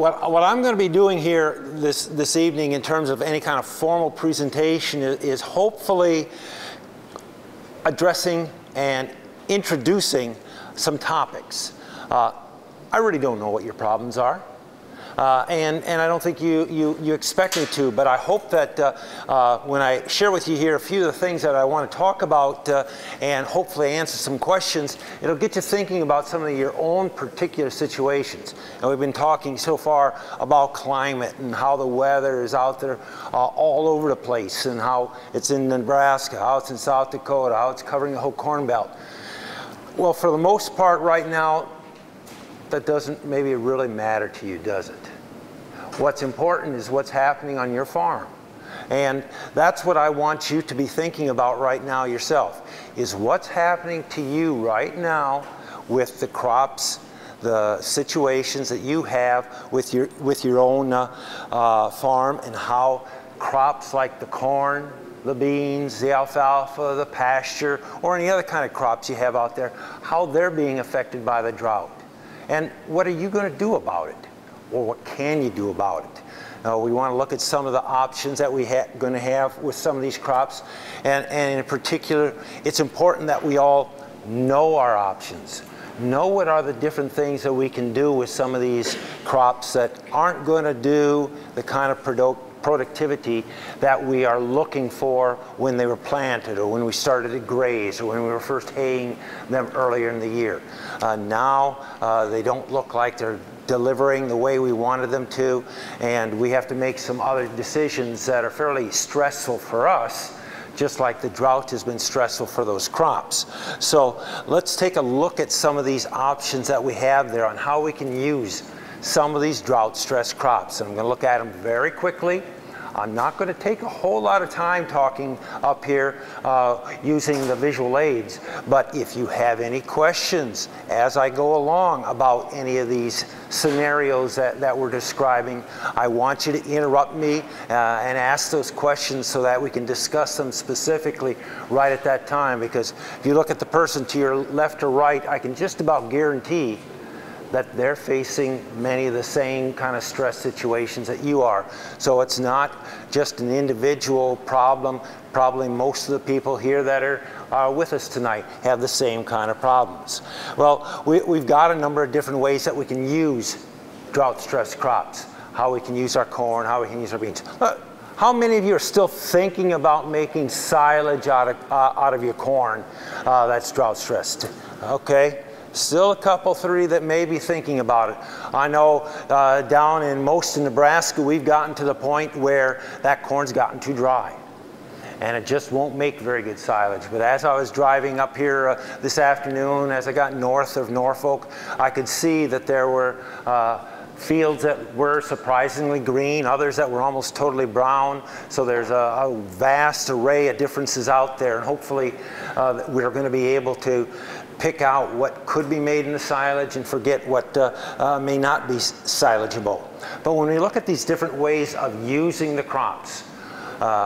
what I'm going to be doing here this evening in terms of any kind of formal presentation is hopefully addressing and introducing some topics. I really don't know what your problems are. And I don't think you expect me to, but I hope that when I share with you here a few of the things that I want to talk about and hopefully answer some questions, it'll get you thinking about some of your own particular situations. And we've been talking so far about climate and how the weather is out there all over the place, and how it's in Nebraska, how it's in South Dakota, how it's covering the whole Corn Belt. Well, for the most part right now, that doesn't maybe really matter to you, does it? What's important is what's happening on your farm. And that's what I want you to be thinking about right now yourself, is what's happening to you right now with the crops, the situations that you have with your own farm, and how crops like the corn, the beans, the alfalfa, the pasture, or any other kind of crops you have out there, how they're being affected by the drought. And what are you going to do about it? Or what can you do about it? We want to look at some of the options that we're going to have with some of these crops. And in particular, it's important that we all know our options. Know what are the different things that we can do with some of these crops that aren't going to do the kind of productivity that we are looking for when they were planted, or when we started to graze, or when we were first haying them earlier in the year. Now they don't look like they're delivering the way we wanted them to, and we have to make some other decisions that are fairly stressful for us, just like the drought has been stressful for those crops. So let's take a look at some of these options that we have there on how we can use some of these drought-stressed crops. And I'm going to look at them very quickly. I'm not going to take a whole lot of time talking up here using the visual aids, but if you have any questions as I go along about any of these scenarios that we're describing, I want you to interrupt me and ask those questions so that we can discuss them specifically right at that time. Because if you look at the person to your left or right, I can just about guarantee that they're facing many of the same kind of stress situations that you are. So it's not just an individual problem. Probably most of the people here that are with us tonight have the same kind of problems. Well, we've got a number of different ways that we can use drought-stressed crops. How we can use our corn, how we can use our beans. How many of you are still thinking about making silage out of your corn that's drought-stressed? Okay. Still a couple, three that may be thinking about it. I know down in most of Nebraska, we've gotten to the point where that corn's gotten too dry, and it just won't make very good silage. But as I was driving up here this afternoon, as I got north of Norfolk, I could see that there were fields that were surprisingly green, others that were almost totally brown. So there's a vast array of differences out there, and hopefully we're going to be able to pick out what could be made into silage and forget what may not be silageable. But when we look at these different ways of using the crops,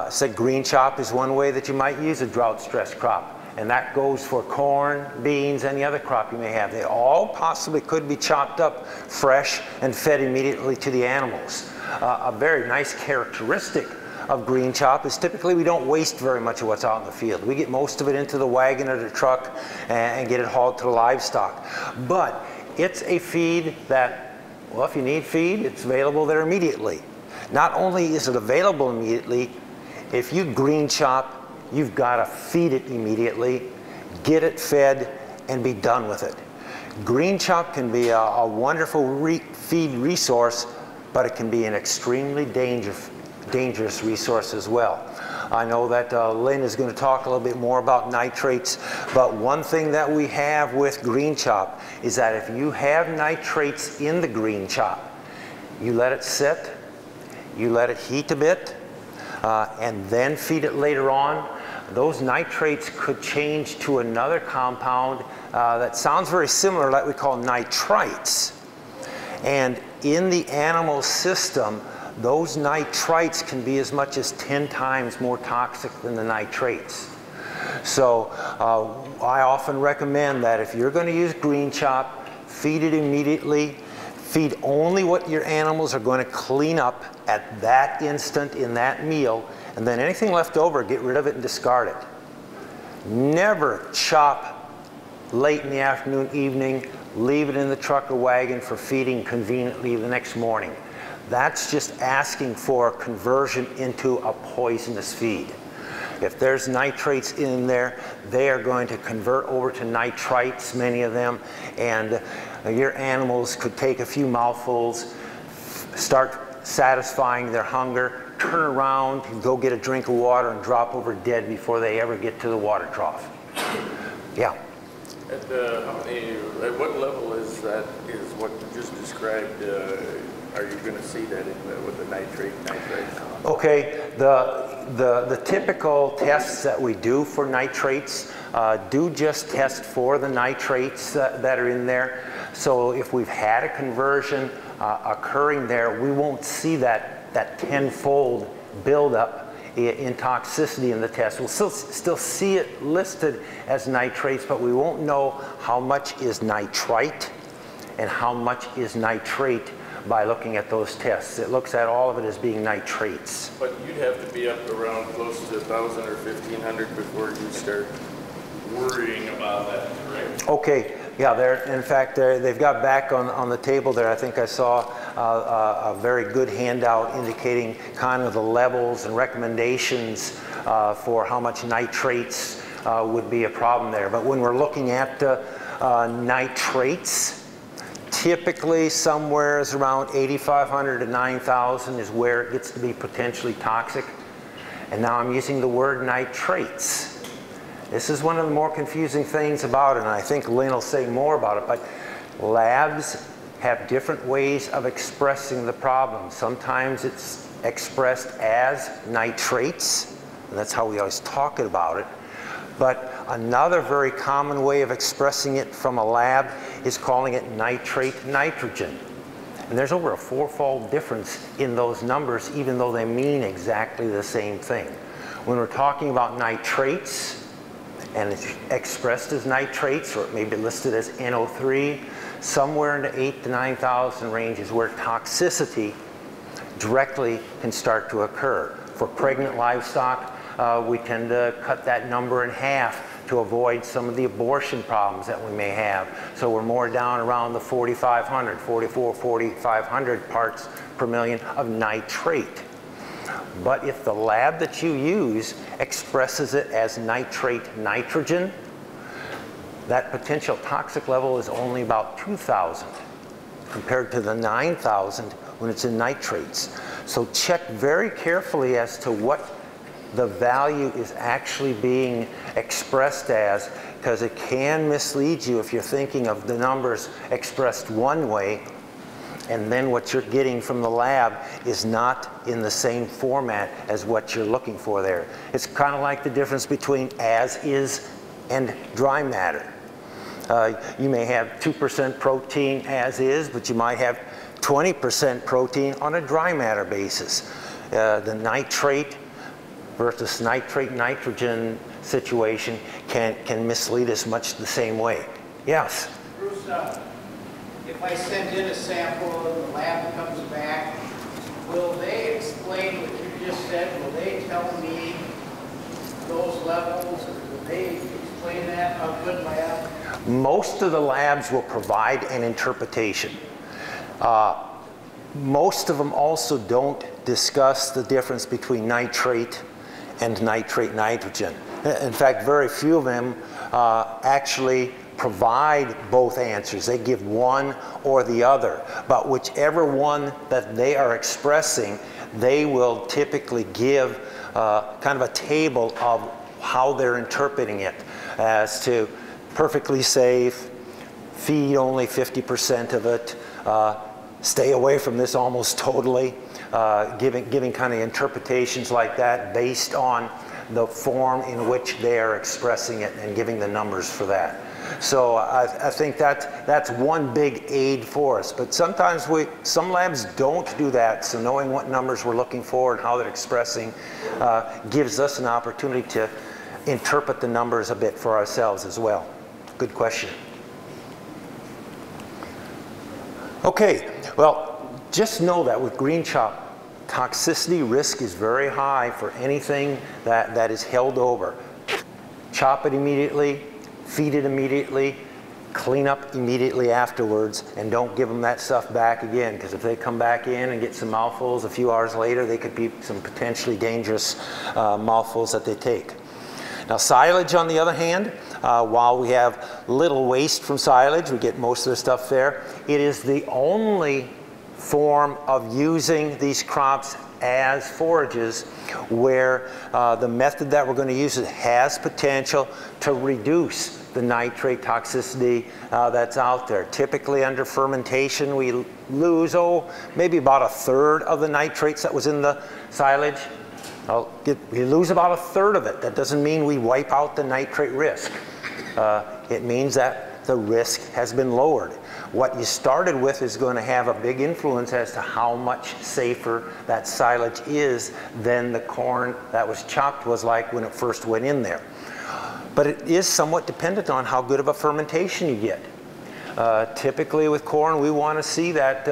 say green chop is one way that you might use a drought-stressed crop, and that goes for corn, beans, any other crop you may have. They all possibly could be chopped up fresh and fed immediately to the animals. A very nice characteristic of green chop is typically we don't waste very much of what's out in the field. We get most of it into the wagon or the truck and get it hauled to the livestock. But it's a feed that, well, if you need feed, it's available there immediately. Not only is it available immediately, if you green chop, you've got to feed it immediately, get it fed, and be done with it. Green chop can be a wonderful feed resource, but it can be an extremely dangerous resource as well. I know that Lynn is going to talk a little bit more about nitrates, but one thing that we have with green chop is that if you have nitrates in the green chop, you let it sit, you let it heat a bit, and then feed it later on, those nitrates could change to another compound that sounds very similar, that we call nitrites. And in the animal system, those nitrites can be as much as 10 times more toxic than the nitrates. So I often recommend that if you're going to use green chop, feed it immediately, Feed only what your animals are going to clean up at that instant in that meal, and then anything left over, get rid of it and discard it. Never chop late in the afternoon, evening, leave it in the truck or wagon for feeding conveniently the next morning. That's just asking for conversion into a poisonous feed. If there's nitrates in there, they are going to convert over to nitrites, many of them, and your animals could take a few mouthfuls, start satisfying their hunger, turn around and go get a drink of water and drop over dead before they ever get to the water trough. Yeah. At what level is what you just described? Are you going to see that with the nitrate? Okay, the typical tests that we do for nitrates do just test for the nitrates that are in there. So if we've had a conversion occurring there, we won't see that tenfold buildup in toxicity in the test. We'll still see it listed as nitrates, but we won't know how much is nitrite and how much is nitrate by looking at those tests. It looks at all of it as being nitrates. But you'd have to be up around close to 1,000 or 1,500 before you start worrying about that, correct? Okay, yeah, in fact, they've got back on the table there, I think I saw a very good handout indicating kind of the levels and recommendations for how much nitrates would be a problem there. But when we're looking at nitrates, typically somewhere is around 8,500 to 9,000 is where it gets to be potentially toxic. And now I'm using the word nitrates. This is one of the more confusing things about it, and I think Lynn will say more about it, but labs have different ways of expressing the problem. Sometimes it's expressed as nitrates, and that's how we always talk about it. But another very common way of expressing it from a lab is calling it nitrate nitrogen. And there's over a fourfold difference in those numbers, even though they mean exactly the same thing. When we're talking about nitrates, and it's expressed as nitrates, or it may be listed as NO3, somewhere in the 8,000 to 9,000 range is where toxicity directly can start to occur. For pregnant livestock, we tend to cut that number in half to avoid some of the abortion problems that we may have. So we're more down around the 4,500, 4,500 parts per million of nitrate. But if the lab that you use expresses it as nitrate nitrogen, that potential toxic level is only about 2,000 compared to the 9,000 when it's in nitrates. So check very carefully as to what the value is actually being expressed as, because it can mislead you if you're thinking of the numbers expressed one way and then what you're getting from the lab is not in the same format as what you're looking for there. It's kind of like the difference between as is and dry matter. You may have 2% protein as is, but you might have 20% protein on a dry matter basis. The nitrate versus nitrate nitrogen situation can mislead us much the same way. Yes? Bruce, if I send in a sample and the lab comes back, will they explain what you just said? Will they tell me those levels? Will they explain that? A good lab? Most of the labs will provide an interpretation. Most of them also don't discuss the difference between nitrate and nitrate nitrogen. In fact, very few of them actually provide both answers. They give one or the other. But whichever one that they are expressing, they will typically give kind of a table of how they're interpreting it as to perfectly safe, feed only 50% of it, stay away from this almost totally, giving kind of interpretations like that based on the form in which they are expressing it and giving the numbers for that. So I think that's one big aid for us. But sometimes some labs don't do that, so knowing what numbers we're looking for and how they're expressing gives us an opportunity to interpret the numbers a bit for ourselves as well. Good question. Okay, Well, just know that with green chop, toxicity risk is very high for anything that is held over. Chop it immediately, feed it immediately, clean up immediately afterwards, and don't give them that stuff back again, because if they come back in and get some mouthfuls a few hours later, they could be some potentially dangerous mouthfuls that they take. Now silage, on the other hand, while we have little waste from silage, we get most of the stuff there, it is the only form of using these crops as forages where the method that we're going to use has potential to reduce the nitrate toxicity that's out there. Typically under fermentation we lose, maybe about 1/3 of the nitrates that was in the silage. We lose about 1/3 of it. That doesn't mean we wipe out the nitrate risk. It means that the risk has been lowered. What you started with is going to have a big influence as to how much safer that silage is than the corn that was chopped was like when it first went in there. But it is somewhat dependent on how good of a fermentation you get. Typically with corn, we want to see that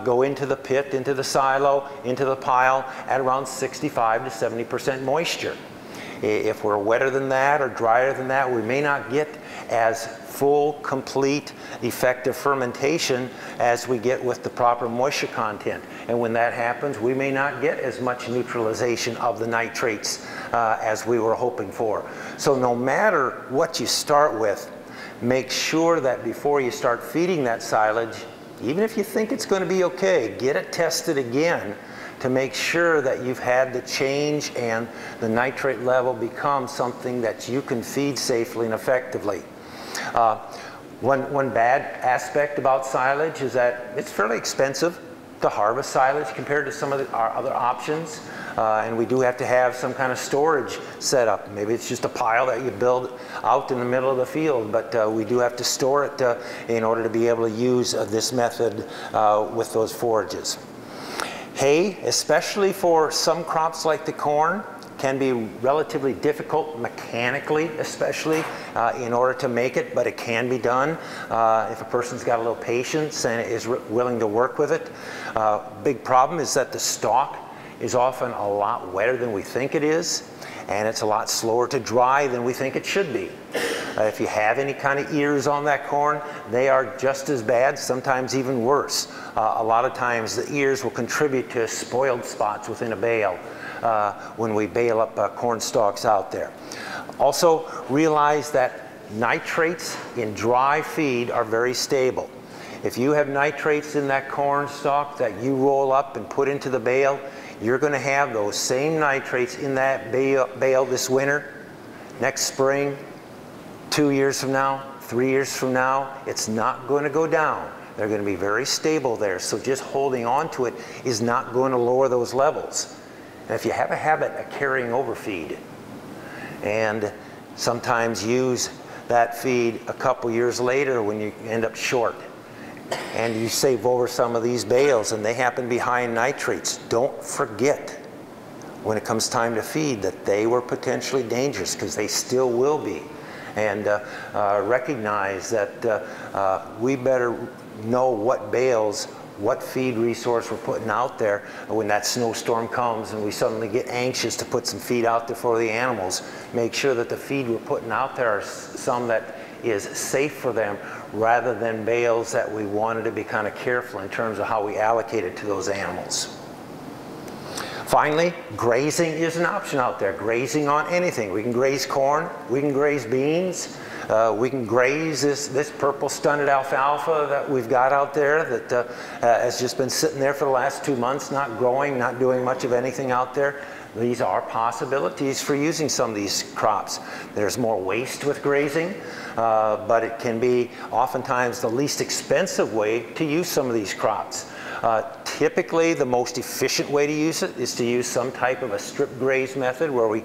go into the pit, into the silo, into the pile at around 65 to 70% moisture. If we're wetter than that or drier than that, we may not get as full, complete, effective fermentation as we get with the proper moisture content. And when that happens, we may not get as much neutralization of the nitrates as we were hoping for. So no matter what you start with, make sure that before you start feeding that silage, even if you think it's going to be okay, get it tested again to make sure that you've had the change and the nitrate level become something that you can feed safely and effectively. One bad aspect about silage is that it's fairly expensive to harvest silage compared to some of our other options. And we do have to have some kind of storage set up. Maybe it's just a pile that you build out in the middle of the field, but we do have to store it in order to be able to use this method with those forages. Hay, especially for some crops like the corn, can be relatively difficult mechanically, especially in order to make it, but it can be done if a person's got a little patience and is willing to work with it. Big problem is that the stalk is often a lot wetter than we think it is, and it's a lot slower to dry than we think it should be. If you have any kind of ears on that corn, they are just as bad, sometimes even worse. A lot of times the ears will contribute to spoiled spots within a bale when we bale up corn stalks out there. Also realize that nitrates in dry feed are very stable. If you have nitrates in that corn stalk that you roll up and put into the bale, you're going to have those same nitrates in that bale this winter, next spring, 2 years from now, 3 years from now. It's not going to go down. They're going to be very stable there. So just holding on to it is not going to lower those levels. And if you have a habit of carrying over feed and sometimes use that feed a couple years later when you end up short, and you save over some of these bales and they happen to be high in nitrates, don't forget when it comes time to feed that they were potentially dangerous, because they still will be. And recognize that we better know what bales, what feed resource we're putting out there when that snowstorm comes and we suddenly get anxious to put some feed out there for the animals. Make sure that the feed we're putting out there are some that is safe for them, rather than bales that we wanted to be kind of careful in terms of how we allocate it to those animals. Finally, grazing is an option out there. Grazing on anything. We can graze corn, we can graze beans, we can graze this purple stunted alfalfa that we've got out there that has just been sitting there for the last 2 months, not growing, not doing much of anything out there. These are possibilities for using some of these crops. There's more waste with grazing, but it can be oftentimes the least expensive way to use some of these crops. Typically, the most efficient way to use it is to use some type of a strip graze method where we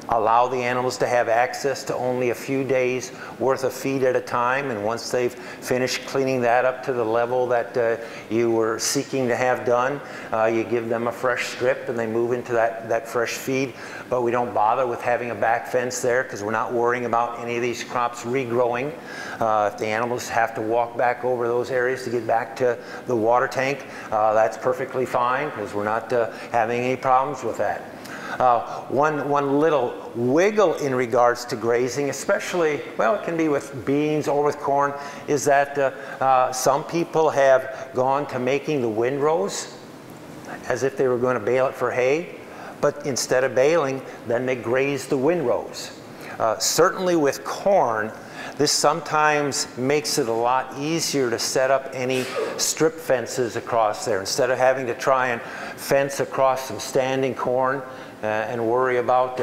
allow the animals to have access to only a few days worth of feed at a time, and once they've finished cleaning that up to the level that you were seeking to have done, you give them a fresh strip and they move into that fresh feed. But we don't bother with having a back fence there because we're not worrying about any of these crops regrowing. If the animals have to walk back over those areas to get back to the water tank, that's perfectly fine because we're not having any problems with that. One little wiggle in regards to grazing, especially, well, it can be with beans or with corn, is that some people have gone to making the windrows as if they were going to bale it for hay, but instead of baling, then they graze the windrows. Certainly with corn, this sometimes makes it a lot easier to set up any strip fences across there. Instead of having to try and fence across some standing corn and worry about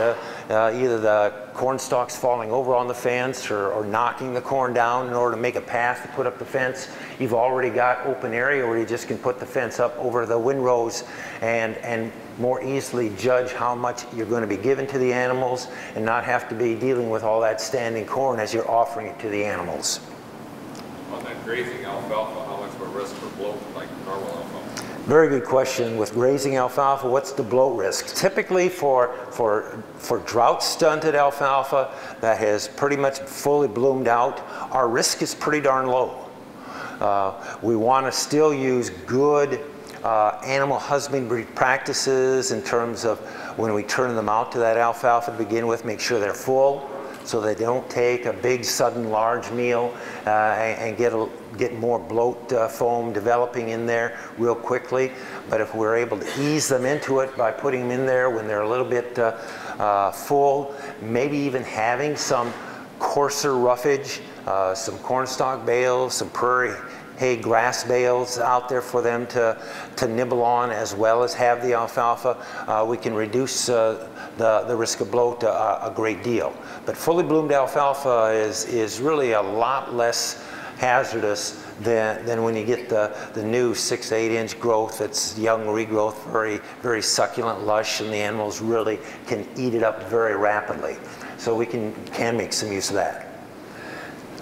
either the corn stalks falling over on the fence or knocking the corn down in order to make a path to put up the fence, you've already got open area where you just can put the fence up over the windrows and more easily judge how much you're going to be giving to the animals and not have to be dealing with all that standing corn as you're offering it to the animals. On that grazing alfalfa, how much of a risk for bloat like normal alfalfa? Very good question. With grazing alfalfa, what's the bloat risk? Typically for drought-stunted alfalfa that has pretty much fully bloomed out, our risk is pretty darn low. We want to still use good animal husbandry practices in terms of when we turn them out to that alfalfa to begin with, make sure they're full so they don't take a big sudden large meal and get more bloat foam developing in there real quickly. But if we're able to ease them into it by putting them in there when they're a little bit full, maybe even having some coarser roughage, some cornstalk bales, some prairie hay grass bales out there for them to nibble on as well as have the alfalfa, we can reduce the risk of bloat a great deal. But fully bloomed alfalfa is really a lot less hazardous than when you get the new 6 to 8 inch growth that's young regrowth, very succulent, lush, and the animals really can eat it up very rapidly. So we can make some use of that.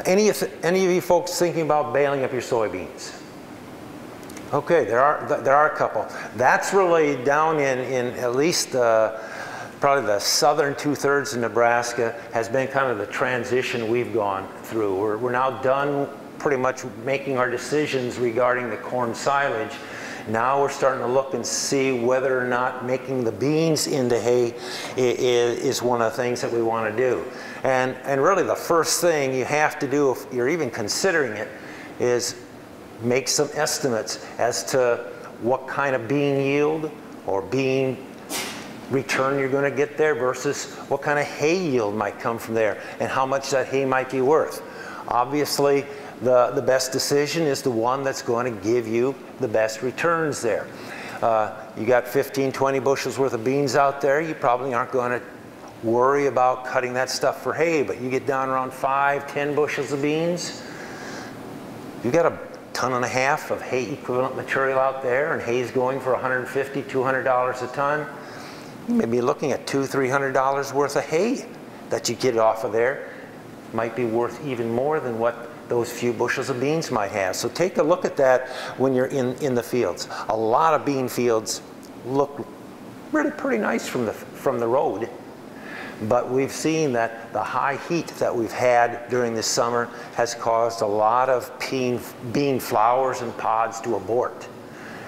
Any of you folks thinking about baling up your soybeans? Okay, there are a couple. That's really down in at least probably the southern 2/3 of Nebraska has been kind of the transition we've gone through. We're now done pretty much making our decisions regarding the corn silage. Now we're starting to look and see whether or not making the beans into hay is one of the things that we want to do. And really the first thing you have to do if you're even considering it is make some estimates as to what kind of bean yield or bean return you're going to get there versus what kind of hay yield might come from there and how much that hay might be worth. Obviously, the best decision is the one that's going to give you the best returns there. You got 15, 20 bushels worth of beans out there, you probably aren't going to worry about cutting that stuff for hay, but you get down around 5, 10 bushels of beans, you got a ton and a half of hay equivalent material out there, and hay's going for $150, $200 a ton. You may be looking at $200, $300 worth of hay that you get off of there. Might be worth even more than what those few bushels of beans might have. So take a look at that when you're in the fields. A lot of bean fields look really pretty nice from the road, but we've seen that the high heat that we've had during this summer has caused a lot of bean flowers and pods to abort.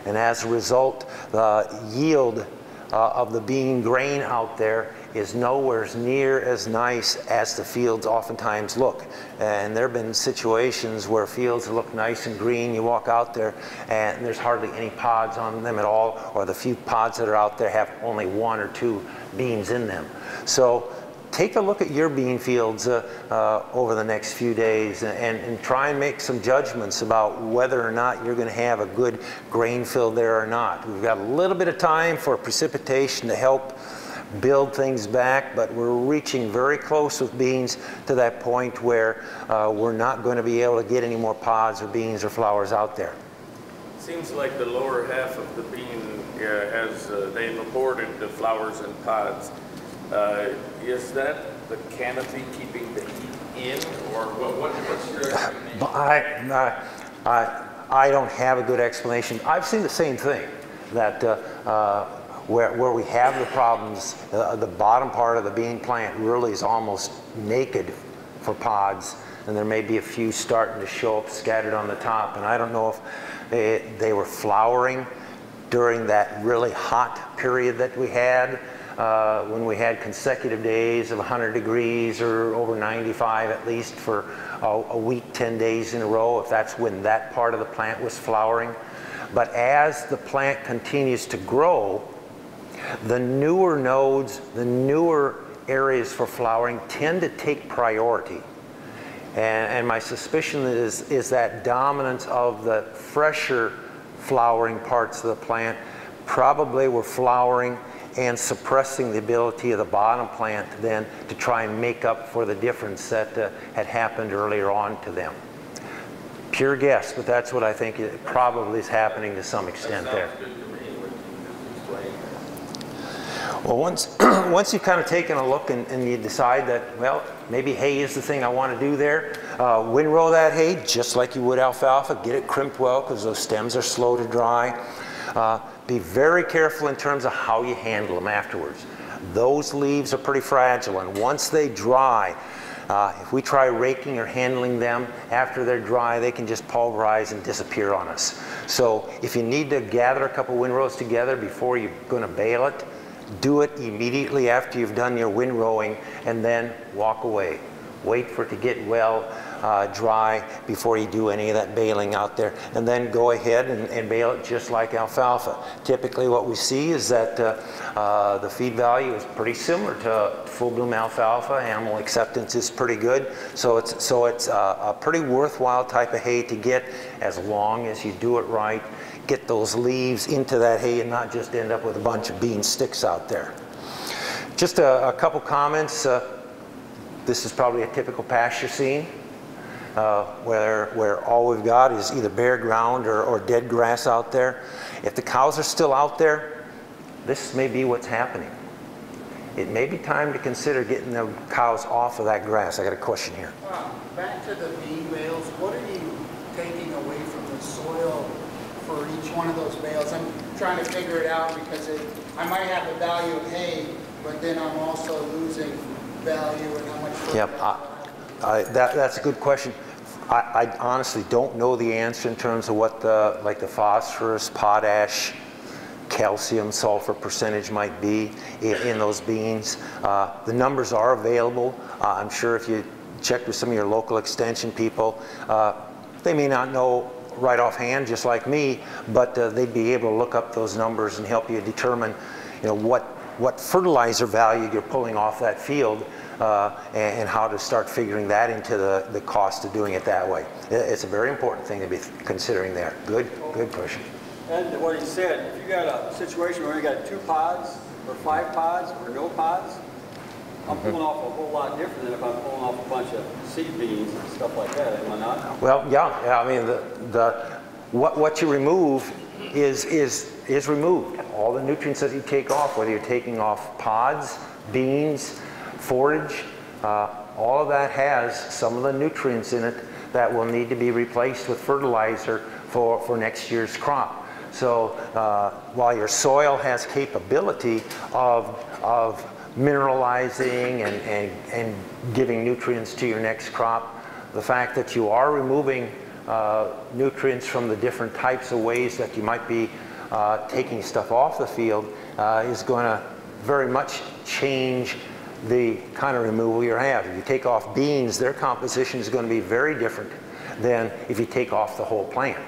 And as a result, the yield of the bean grain out there is nowhere near as nice as the fields oftentimes look. And there have been situations where fields look nice and green, you walk out there and there's hardly any pods on them at all, or the few pods that are out there have only 1 or 2 beans in them. So take a look at your bean fields over the next few days and try and make some judgments about whether or not you're going to have a good grain field there or not. We've got a little bit of time for precipitation to help build things back, but we're reaching very close with beans to that point where we're not going to be able to get any more pods or beans or flowers out there. Seems like the lower half of the bean has, they've aborted the flowers and pods. Is that the canopy keeping the heat in, or what's your explanation? I don't have a good explanation. I've seen the same thing, that where we have the problems, the bottom part of the bean plant really is almost naked for pods, and there may be a few starting to show up scattered on the top. And I don't know if they were flowering during that really hot period that we had, when we had consecutive days of 100 degrees or over 95 at least for a week, 10 days in a row, if that's when that part of the plant was flowering. But as the plant continues to grow, the newer nodes, the newer areas for flowering tend to take priority. And my suspicion is that dominance of the fresher flowering parts of the plant probably were flowering and suppressing the ability of the bottom plant then to try and make up for the difference that had happened earlier on to them. Pure guess, but that's what I think it probably is happening to some extent there. Well, once you've kind of taken a look and you decide that, well, maybe hay is the thing I want to do there, windrow that hay just like you would alfalfa, get it crimped well because those stems are slow to dry. Be very careful in terms of how you handle them afterwards. Those leaves are pretty fragile, and once they dry, if we try raking or handling them after they're dry, they can just pulverize and disappear on us. So if you need to gather a couple windrows together before you're going to bale it, do it immediately after you've done your windrowing, and then walk away. Wait for it to get well dry before you do any of that baling out there, and then go ahead and bale it just like alfalfa. Typically what we see is that the feed value is pretty similar to full bloom alfalfa. Animal acceptance is pretty good, so it's a pretty worthwhile type of hay to get, as long as you do it right. Get those leaves into that hay and not just end up with a bunch of bean sticks out there. Just a couple comments. This is probably a typical pasture scene where all we've got is either bare ground or dead grass out there. If the cows are still out there, this may be what's happening. It may be time to consider getting the cows off of that grass. I got a question here. Back to the bean bales, what are you taking away from the soil for each one of those bales? I'm trying to figure it out because I might have the value of hay, but then I'm also losing value and how much. Yep, that's a good question. I honestly don't know the answer in terms of what the phosphorus, potash, calcium, sulfur percentage might be in those beans. The numbers are available. I'm sure if you check with some of your local extension people, they may not know right offhand, just like me, but they'd be able to look up those numbers and help you determine, what fertilizer value you're pulling off that field, and how to start figuring that into the cost of doing it that way. It's a very important thing to be considering there. Good question. And what he said, if you got a situation where you got 2 pods or 5 pods or no pods, I'm pulling off a whole lot different than if I'm pulling off a bunch of seed beans and stuff like that, am I not? Well, yeah. I mean, what you remove is removed. All the nutrients that you take off, whether you're taking off pods, beans, forage, all of that has some of the nutrients in it that will need to be replaced with fertilizer for next year's crop. So while your soil has capability of mineralizing and giving nutrients to your next crop, the fact that you are removing nutrients from the different types of ways that you might be taking stuff off the field is going to very much change the kind of removal you have. If you take off beans, their composition is going to be very different than if you take off the whole plant.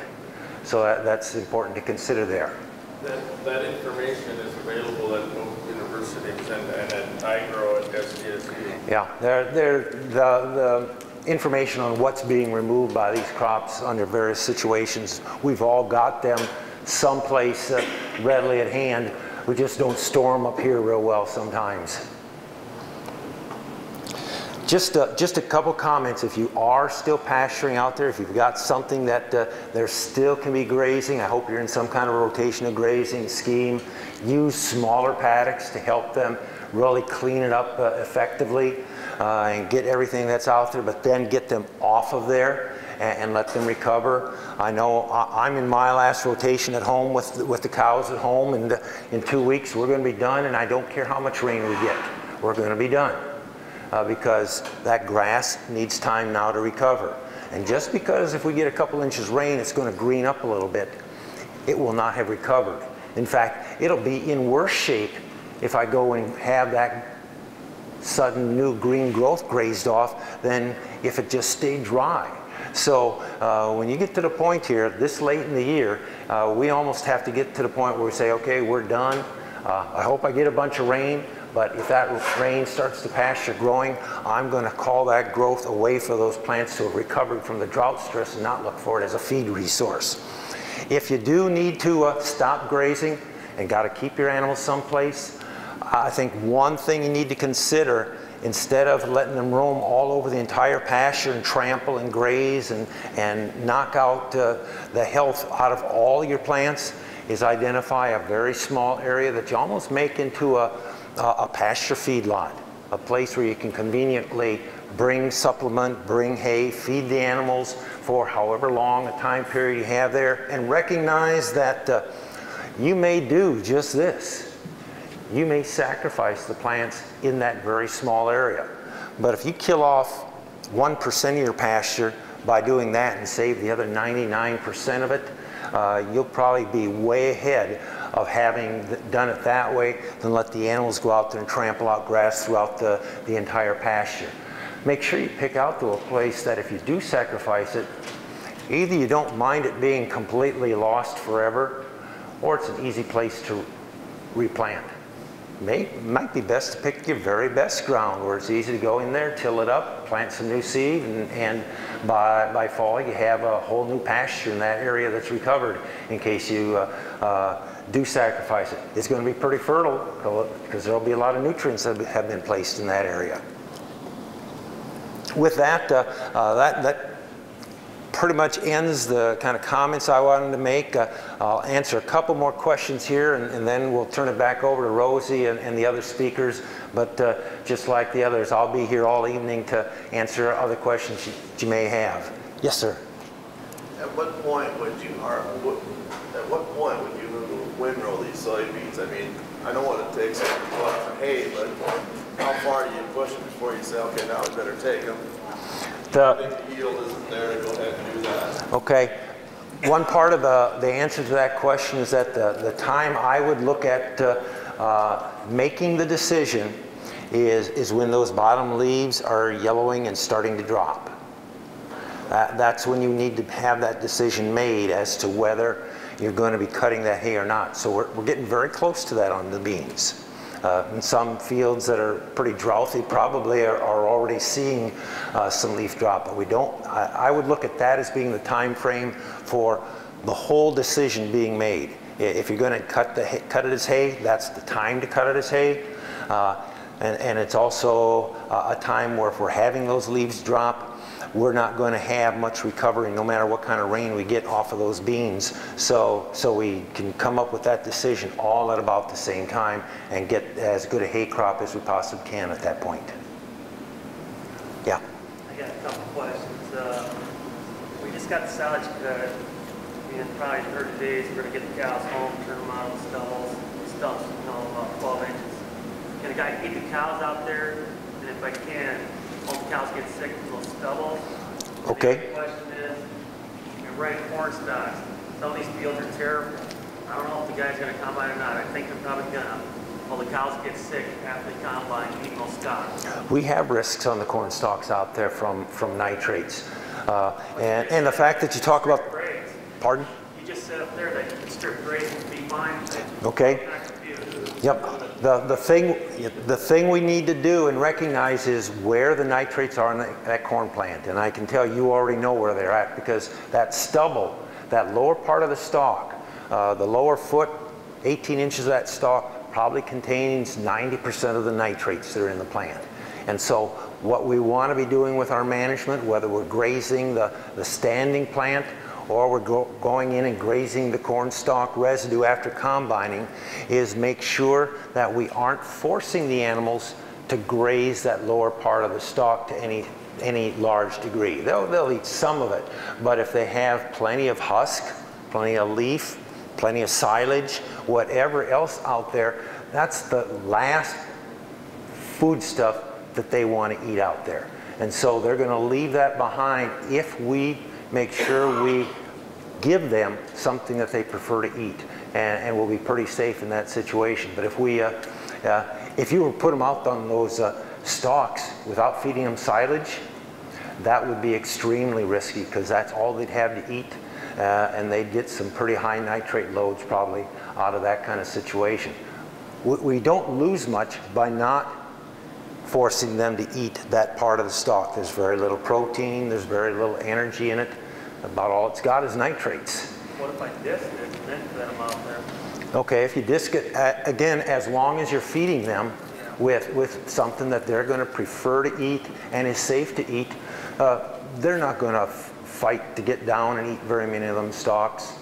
So that's important to consider there. That information is available at both universities and at I-Grow at SDSU. Yeah, the information on what's being removed by these crops under various situations, we've all got them someplace readily at hand. We just don't store them up here real well sometimes. Just a couple comments. If you are still pasturing out there, if you've got something that there still can be grazing, I hope you're in some kind of rotation of grazing scheme. Use smaller paddocks to help them really clean it up effectively and get everything that's out there, but then get them off of there and let them recover. I know I'm in my last rotation at home with the cows at home, and in 2 weeks we're going to be done, and I don't care how much rain we get. We're going to be done. Because that grass needs time now to recover. And just because if we get a couple inches rain, it's going to green up a little bit, it will not have recovered. In fact, it'll be in worse shape if I go and have that sudden new green growth grazed off than if it just stayed dry. So when you get to the point here, this late in the year, we almost have to get to the point where we say, okay, we're done. I hope I get a bunch of rain. But if that rain starts to pasture growing, I'm going to call that growth away for those plants who have recovered from the drought stress and not look for it as a feed resource. If you do need to stop grazing and got to keep your animals someplace, I think one thing you need to consider, instead of letting them roam all over the entire pasture and trample and graze and knock out the health out of all your plants, is identify a very small area that you almost make into a pasture feedlot, a place where you can conveniently bring supplement, bring hay, feed the animals for however long a time period you have there, and recognize that you may do just this. You may sacrifice the plants in that very small area. But if you kill off 1% of your pasture by doing that and save the other 99% of it, you'll probably be way ahead of having done it that way than let the animals go out there and trample out grass throughout the entire pasture. Make sure you pick out to a place that if you do sacrifice it, either you don't mind it being completely lost forever, or it's an easy place to replant. Might be best to pick your very best ground where it's easy to go in there, till it up, plant some new seed, and by fall you have a whole new pasture in that area that's recovered in case you do sacrifice it. It's going to be pretty fertile because there will be a lot of nutrients that have been placed in that area. With that, that pretty much ends the kind of comments I wanted to make. I'll answer a couple more questions here, and then we'll turn it back over to Rosie and the other speakers. But just like the others, I'll be here all evening to answer other questions you may have. Yes, sir. At what point would you windrow these soybeans? I mean, I know what it takes to go out for hay, but how far do you push them before you say, okay, now we better take them? I think the yield isn't there to go ahead and do that. Okay. One part of the answer to that question is that the time I would look at making the decision is when those bottom leaves are yellowing and starting to drop. That's when you need to have that decision made as to whether you're going to be cutting that hay or not. So we're getting very close to that on the beans. In some fields that are pretty droughty probably are already seeing some leaf drop, but we don't. I would look at that as being the time frame for the whole decision being made. If you're going to cut it as hay, that's the time to cut it as hay. And it's also a time where if we're having those leaves drop, we're not going to have much recovery no matter what kind of rain we get off of those beans. So we can come up with that decision all at about the same time and get as good a hay crop as we possibly can at that point. Yeah? I got a couple questions. We just got the silage cut. In probably 30 days, we're going to get the cows home, turn them out of the stubbles. The stuff's, about 12 inches. Can a guy keep the cows out there? And if I can, all the cows get sick from those stubbles. Okay. The question is, you're running corn stalks. Some of these fields are terrible. I don't know if the guy's going to combine or not. I think they're probably going to. Well, the cows get sick after the combine, eating those stalks. We have risks on the corn stalks out there from nitrates. And the fact that you talk about... Graze. Pardon? You just said up there that you can strip graze and be fine. Okay. Yep. The thing we need to do and recognize is where the nitrates are in that corn plant. And I can tell you already know where they're at, because that stubble, that lower part of the stalk, the lower foot, 18 inches of that stalk probably contains 90% of the nitrates that are in the plant. And so what we want to be doing with our management, whether we're grazing the standing plant or we're going in and grazing the corn stalk residue after combining, is make sure that we aren't forcing the animals to graze that lower part of the stalk to any large degree. They'll eat some of it, but if they have plenty of husk, plenty of leaf, plenty of silage, whatever else out there, that's the last food stuff that they want to eat out there. And so they're going to leave that behind if we make sure we give them something that they prefer to eat, and we'll be pretty safe in that situation. But if we, if you were to put them out on those stalks without feeding them silage, that would be extremely risky, because that's all they'd have to eat, and they'd get some pretty high nitrate loads probably out of that kind of situation. We don't lose much by not forcing them to eat that part of the stalk. There's very little protein, there's very little energy in it. About all it's got is nitrates. What if I disc it and then put them out there? Okay, if you disc it, again, as long as you're feeding them with something that they're going to prefer to eat and is safe to eat, they're not going to fight to get down and eat very many of them stalks.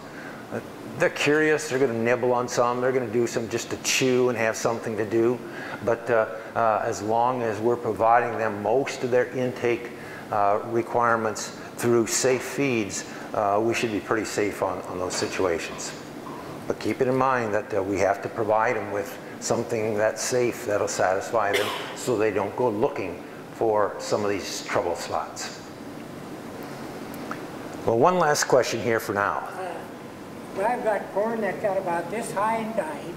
They're curious, they're going to nibble on some, they're going to do some just to chew and have something to do. But as long as we're providing them most of their intake requirements through safe feeds, we should be pretty safe on those situations. But keep it in mind that we have to provide them with something that's safe, that'll satisfy them, so they don't go looking for some of these trouble spots. Well, one last question here for now. Well, I've got corn that got about this high and died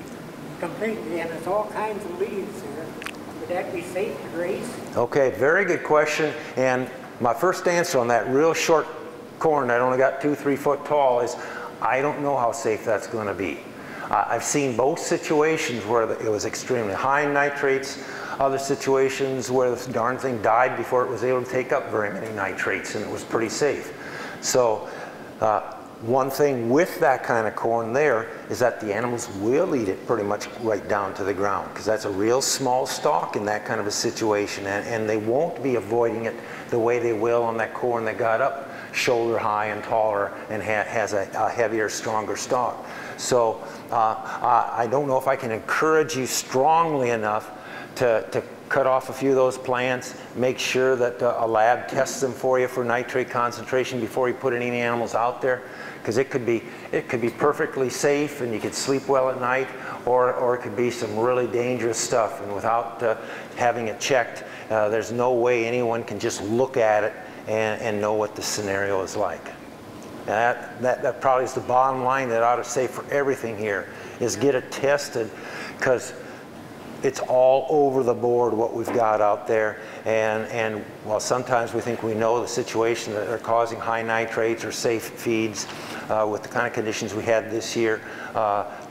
completely, and it's all kinds of leaves there. Would that be safe to graze? Okay, very good question. And my first answer on that real short corn that only got 2-3 foot tall is I don't know how safe that's going to be. I've seen both situations where it was extremely high in nitrates, other situations where this darn thing died before it was able to take up very many nitrates, and it was pretty safe. So one thing with that kind of corn there is that the animals will eat it pretty much right down to the ground, because that's a real small stalk in that kind of a situation, and they won't be avoiding it the way they will on that corn that got up shoulder high and taller and has a heavier, stronger stalk. So I don't know if I can encourage you strongly enough to cut off a few of those plants, make sure that a lab tests them for you for nitrate concentration before you put any animals out there, because it could be perfectly safe and you could sleep well at night, or it could be some really dangerous stuff, and without having it checked, there's no way anyone can just look at it and know what the scenario is like. That probably is the bottom line that I ought to say for everything here, is get it tested, because it's all over the board what we've got out there, and while sometimes we think we know the situation that are causing high nitrates or safe feeds with the kind of conditions we had this year,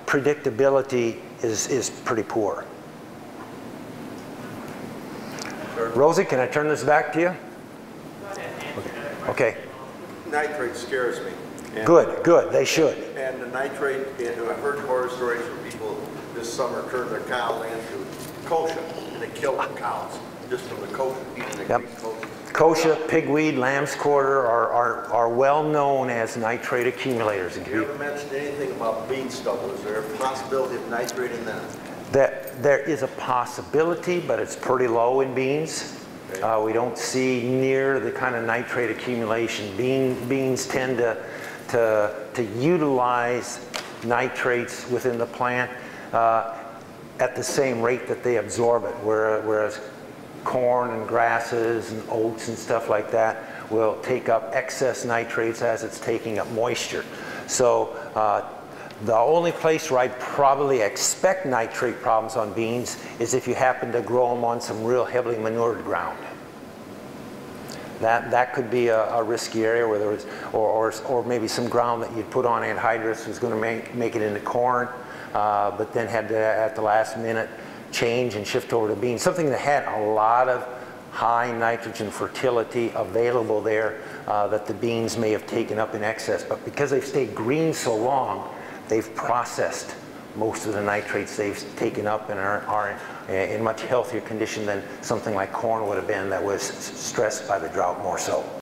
predictability is pretty poor. Sure. Rosie, can I turn this back to you? Okay. Nitrate scares me. And Good, they should. And the nitrate, I've heard horror stories where people this summer turned their cow land to kochia, and they killed the cows just from the kochia, eating the kochia. Kochia, pigweed, lamb's quarter are well known as nitrate accumulators. You haven't mentioned anything about bean stubble. Is there a possibility of nitrate in that? There is a possibility, but it's pretty low in beans. Okay. We don't see near the kind of nitrate accumulation. Beans tend to utilize nitrates within the plant at the same rate that they absorb it, whereas corn and grasses and oats and stuff like that will take up excess nitrates as it's taking up moisture. So the only place where I'd probably expect nitrate problems on beans is if you happen to grow them on some real heavily manured ground. That could be a risky area where there was, or maybe some ground that you'd put on anhydrous was going to make it into corn, but then had to, at the last minute, change and shift over to beans. Something that had a lot of high nitrogen fertility available there that the beans may have taken up in excess, but because they've stayed green so long, they've processed most of the nitrates they've taken up and are in much healthier condition than something like corn would have been that was stressed by the drought more so.